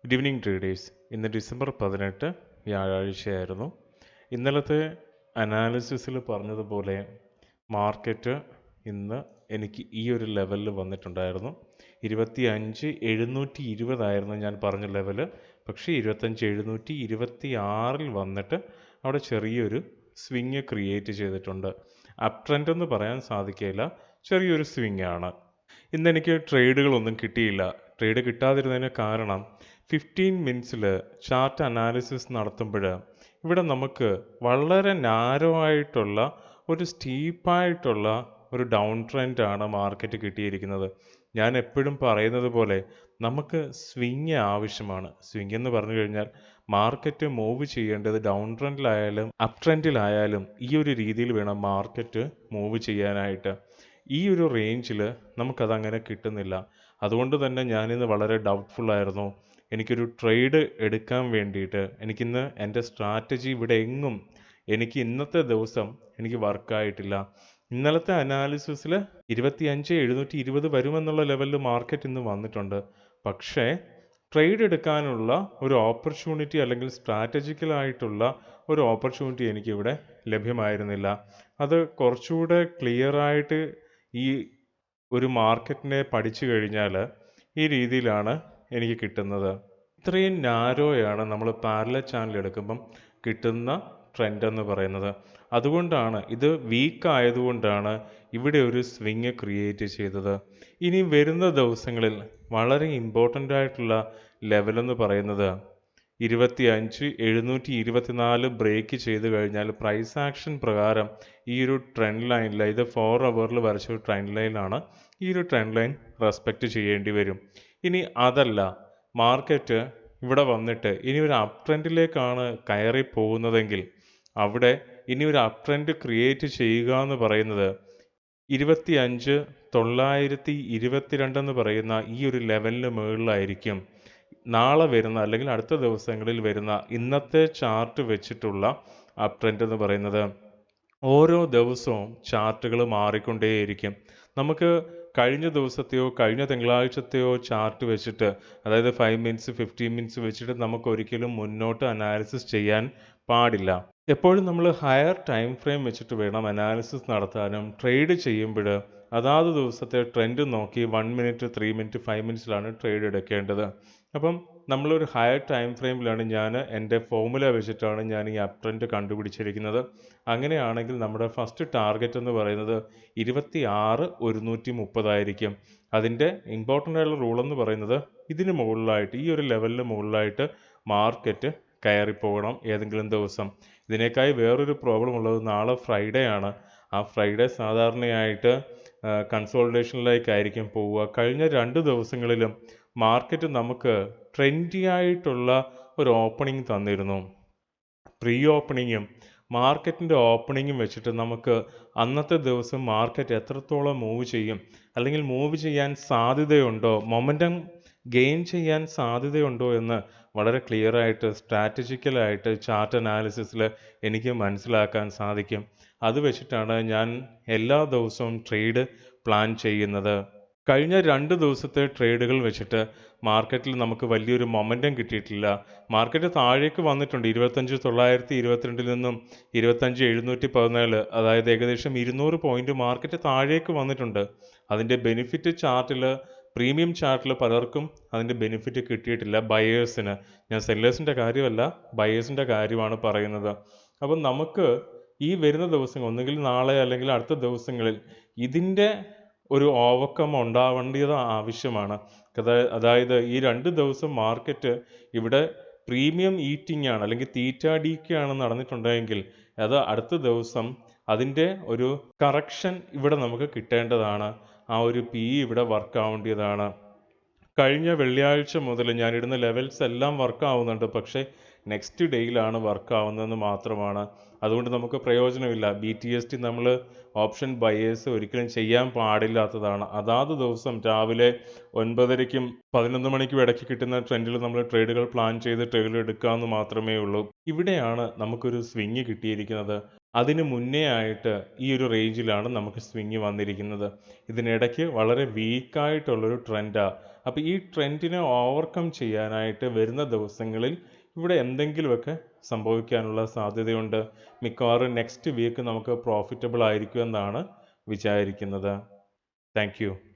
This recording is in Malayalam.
Good evening traders. ഇന്ന് ഡിസംബർ 18 വ്യാഴാഴ്ചയായിരുന്നു. ഇന്നലത്തെ അനാലിസിസിൽ പറഞ്ഞതുപോലെ മാർക്കറ്റ് ഇന്ന് എനിക്ക് ഈ ഒരു ലെവലിൽ വന്നിട്ടുണ്ടായിരുന്നു. 25,720 ഞാൻ പറഞ്ഞ ലെവല്. പക്ഷേ 25,726 വന്നിട്ട് അവിടെ ചെറിയൊരു സ്വിങ് ക്രിയേറ്റ് ചെയ്തിട്ടുണ്ട്. അപ് ട്രെൻഡ് എന്ന് പറയാൻ സാധിക്കില്ല, ചെറിയൊരു സ്വിങ് ആണ്. ഇന്നെനിക്ക് ട്രേഡുകളൊന്നും കിട്ടിയില്ല. ട്രേഡ് കിട്ടാതിരുന്നതിന് കാരണം 15 മിനിറ്റ്സിൽ ചാർട്ട് അനാലിസിസ് നടത്തുമ്പോൾ ഇവിടെ നമുക്ക് വളരെ നാരോ ആയിട്ടുള്ള ഒരു സ്റ്റീപ്പായിട്ടുള്ള ഒരു ഡൗൺ ട്രെൻഡാണ് മാർക്കറ്റ് കിട്ടിയിരിക്കുന്നത്. ഞാൻ എപ്പോഴും പറയുന്നത് പോലെ നമുക്ക് സ്വിങ് ആവശ്യമാണ്. സ്വിങ് എന്ന് പറഞ്ഞു കഴിഞ്ഞാൽ മാർക്കറ്റ് മൂവ് ചെയ്യേണ്ടത് ഡൗൺ ട്രെൻഡിലായാലും അപ് ട്രെൻഡിലായാലും ഈ ഒരു രീതിയിൽ വേണം മാർക്കറ്റ് മൂവ് ചെയ്യാനായിട്ട്. ഈ ഒരു റേഞ്ചിൽ നമുക്കതങ്ങനെ കിട്ടുന്നില്ല. അതുകൊണ്ട് തന്നെ ഞാനിന്ന് വളരെ ഡൗട്ട്ഫുള്ളായിരുന്നു. എനിക്കൊരു ട്രേഡ് എടുക്കാൻ വേണ്ടിയിട്ട് എനിക്കിന്ന് എൻ്റെ സ്ട്രാറ്റജി ഇവിടെ എങ്ങും എനിക്ക് ഇന്നത്തെ ദിവസം എനിക്ക് വർക്കായിട്ടില്ല. ഇന്നലത്തെ അനാലിസിസിൽ 25,720 വരുമെന്നുള്ള ലെവലിൽ മാർക്കറ്റ് ഇന്ന് വന്നിട്ടുണ്ട്. പക്ഷേ ട്രേഡ് എടുക്കാനുള്ള ഒരു ഓപ്പർച്യൂണിറ്റി അല്ലെങ്കിൽ സ്ട്രാറ്റജിക്കലായിട്ടുള്ള ഒരു ഓപ്പർച്യൂണിറ്റി എനിക്കിവിടെ ലഭ്യമായിരുന്നില്ല. അത് കുറച്ചുകൂടെ ക്ലിയറായിട്ട് ഈ ഒരു മാർക്കറ്റിനെ പഠിച്ചു കഴിഞ്ഞാൽ ഈ രീതിയിലാണ് എനിക്ക് കിട്ടുന്നത്. ഇത്രയും നാരോയാണ് നമ്മൾ പാരലൽ ചാനൽ എടുക്കുമ്പം കിട്ടുന്ന ട്രെൻഡ് എന്ന് പറയുന്നത്. അതുകൊണ്ടാണ് ഇത് വീക്ക് ആയതുകൊണ്ടാണ് ഇവിടെ ഒരു സ്വിങ് ക്രിയേറ്റ് ചെയ്തത്. ഇനി വരുന്ന ദിവസങ്ങളിൽ വളരെ ഇമ്പോർട്ടൻ്റ് ആയിട്ടുള്ള ലെവലെന്ന് പറയുന്നത് 25,724 ബ്രേക്ക് ചെയ്ത് കഴിഞ്ഞാൽ പ്രൈസ് ആക്ഷൻ പ്രകാരം ഈ ഒരു ട്രെൻഡ് ലൈനിൽ, ഇത് 4 ഹവറിൽ വരച്ച ഒരു ട്രെൻഡ് ലൈനാണ്, ഈ ഒരു ട്രെൻഡ് ലൈൻ റെസ്പെക്റ്റ് ചെയ്യേണ്ടി വരും. ഇനി അതല്ല, മാർക്കറ്റ് ഇവിടെ വന്നിട്ട് ഇനി ഒരു അപ് ട്രെൻഡിലേക്കാണ് കയറി പോകുന്നതെങ്കിൽ അവിടെ ഇനി ഒരു അപ് ട്രെൻഡ് ക്രിയേറ്റ് ചെയ്യുക എന്ന് പറയുന്നത് 25,922 എന്ന് പറയുന്ന ഈ ഒരു ലെവലിന് മുകളിലായിരിക്കും. നാളെ വരുന്ന അല്ലെങ്കിൽ അടുത്ത ദിവസങ്ങളിൽ വരുന്ന ഇന്നത്തെ ചാർട്ട് വെച്ചിട്ടുള്ള അപ് ട്രെൻഡ് എന്ന് പറയുന്നത്. ഓരോ ദിവസവും ചാർട്ടുകൾ മാറിക്കൊണ്ടേയിരിക്കും. നമുക്ക് കഴിഞ്ഞ ദിവസത്തെയോ കഴിഞ്ഞ തിങ്കളാഴ്ചത്തെയോ ചാർട്ട് വെച്ചിട്ട്, അതായത് 5 മിനിറ്റ്സ് 15 മിനിറ്റ്സ് വെച്ചിട്ട് നമുക്ക് ഒരിക്കലും മുന്നോട്ട് അനാലിസിസ് ചെയ്യാൻ പാടില്ല. എപ്പോഴും നമ്മൾ ഹയർ ടൈം ഫ്രെയിം വെച്ചിട്ട് വേണം അനാലിസിസ് നടത്താനും. ട്രേഡ് ചെയ്യുമ്പോൾ അതാത് ദിവസത്തെ ട്രെൻഡ് നോക്കി 1 മിനിറ്റ് 3 മിനിറ്റ് 5 മിനിറ്റ്സിലാണ് ട്രേഡ് എടുക്കേണ്ടത്. അപ്പം നമ്മളൊരു ഹയർ ടൈം ഫ്രെയിമിലാണ് ഞാൻ എൻ്റെ ഫോർമുല വെച്ചിട്ടാണ് ഞാൻ ഈ അപ് ട്രെൻഡ് കണ്ടുപിടിച്ചിരിക്കുന്നത്. അങ്ങനെയാണെങ്കിൽ നമ്മുടെ ഫസ്റ്റ് ടാർഗറ്റ് എന്ന് പറയുന്നത് 26,130 ആയിരിക്കും. അതിൻ്റെ ഇമ്പോർട്ടൻ്റ് ആയിട്ടുള്ള റൂൾ എന്ന് പറയുന്നത് ഇതിന് മുകളിലായിട്ട്, ഈ ഒരു ലെവലിന് മുകളിലായിട്ട് മാർക്കറ്റ് കയറിപ്പോകണം ഏതെങ്കിലും ദിവസം. ഇതിനേക്കായി വേറൊരു പ്രോബ്ലം ഉള്ളത്, നാളെ ഫ്രൈഡേ ആണ്. ആ ഫ്രൈഡേ സാധാരണയായിട്ട് കൺസോൾട്ടേഷനിലേക്കായിരിക്കും പോവുക. കഴിഞ്ഞ 2 ദിവസങ്ങളിലും മാർക്കറ്റ് നമുക്ക് ട്രെൻഡി ആയിട്ടുള്ള ഒരു ഓപ്പണിംഗ് തന്നിരുന്നു. പ്രീ ഓപ്പണിങ്ങും മാർക്കറ്റിൻ്റെ ഓപ്പണിങ്ങും വെച്ചിട്ട് നമുക്ക് അന്നത്തെ ദിവസം മാർക്കറ്റ് എത്രത്തോളം മൂവ് ചെയ്യും, അല്ലെങ്കിൽ മൂവ് ചെയ്യാൻ സാധ്യതയുണ്ടോ, മൊമെൻറ്റം ഗെയിൻ ചെയ്യാൻ സാധ്യതയുണ്ടോ എന്ന് വളരെ ക്ലിയറായിട്ട് സ്ട്രാറ്റജിക്കലായിട്ട് ചാർട്ട് അനാലിസിസിൽ എനിക്ക് മനസ്സിലാക്കാൻ സാധിക്കും. അത് വെച്ചിട്ടാണ് ഞാൻ എല്ലാ ദിവസവും ട്രേഡ് പ്ലാൻ ചെയ്യുന്നത്. കഴിഞ്ഞ 2 ദിവസത്തെ ട്രേഡുകൾ വെച്ചിട്ട് മാർക്കറ്റിൽ നമുക്ക് വലിയൊരു മൊമെൻറ്റം കിട്ടിയിട്ടില്ല. മാർക്കറ്റ് താഴേക്ക് വന്നിട്ടുണ്ട്. 25,922 നിന്നും 25,714, അതായത് ഏകദേശം 200 പോയിൻറ്റ് മാർക്കറ്റ് താഴേക്ക് വന്നിട്ടുണ്ട്. അതിൻ്റെ ബെനിഫിറ്റ് ചാർട്ടിൽ, പ്രീമിയം ചാർട്ടിൽ പലർക്കും അതിൻ്റെ ബെനിഫിറ്റ് കിട്ടിയിട്ടില്ല. ബയേഴ്സിന്, ഞാൻ സെല്ലേഴ്സിൻ്റെ കാര്യമല്ല ബയേഴ്സിൻ്റെ കാര്യമാണ് പറയുന്നത്. അപ്പം നമുക്ക് ഈ വരുന്ന ദിവസങ്ങൾ, ഒന്നുകിൽ നാളെ അല്ലെങ്കിൽ അടുത്ത ദിവസങ്ങളിൽ ഇതിൻ്റെ ഒരു ഓവർകം ഉണ്ടാവേണ്ടത് ആവശ്യമാണ്. അതായത് ഈ 2 ദിവസം മാർക്കറ്റ് ഇവിടെ പ്രീമിയം ഈറ്റിംഗ് ആണ് അല്ലെങ്കിൽ തീറ്റ ഡീക്ക് ആണ് നടന്നിട്ടുണ്ടെങ്കിൽ അത് അടുത്ത ദിവസം അതിൻ്റെ ഒരു കറക്ഷൻ ഇവിടെ നമുക്ക് കിട്ടേണ്ടതാണ്. ആ ഒരു പി ഇവിടെ വർക്ക് ആവേണ്ടതാണ്. കഴിഞ്ഞ വെള്ളിയാഴ്ച മുതൽ ഞാനിടുന്ന ലെവൽസ് എല്ലാം വർക്ക് ആവുന്നുണ്ട്, പക്ഷേ നെക്സ്റ്റ് ഡേയിലാണ് വർക്ക് ആവുന്നതെന്ന് മാത്രമാണ്. അതുകൊണ്ട് നമുക്ക് പ്രയോജനമില്ല. BTST നമ്മൾ ഓപ്ഷൻ ബയേഴ്സ് ഒരിക്കലും ചെയ്യാൻ പാടില്ലാത്തതാണ്. അതാത് ദിവസം രാവിലെ 9:30-ക്കും 11 മണിക്കും ഇടയ്ക്ക് കിട്ടുന്ന ട്രെൻഡിൽ നമ്മൾ ട്രേഡുകൾ പ്ലാൻ ചെയ്ത് ട്രേഡ് എടുക്കാമെന്ന് മാത്രമേ ഉള്ളൂ. ഇവിടെയാണ് നമുക്കൊരു സ്വിങ് കിട്ടിയിരിക്കുന്നത്. അതിന് മുന്നേ ആയിട്ട് ഈ ഒരു റേഞ്ചിലാണ് നമുക്ക് സ്വിങ് വന്നിരിക്കുന്നത്. ഇതിനിടയ്ക്ക് വളരെ വീക്കായിട്ടുള്ളൊരു ട്രെൻഡാണ്. അപ്പോൾ ഈ ട്രെൻഡിനെ ഓവർകം ചെയ്യാനായിട്ട് വരുന്ന ദിവസങ്ങളിൽ ഇവിടെ എന്തെങ്കിലുമൊക്കെ സംഭവിക്കാനുള്ള സാധ്യതയുണ്ട്. മിക്കവാറും നെക്സ്റ്റ് വീക്ക് നമുക്ക് പ്രോഫിറ്റബിൾ ആയിരിക്കുമെന്നാണ് വിചാരിക്കുന്നത്. Thank you.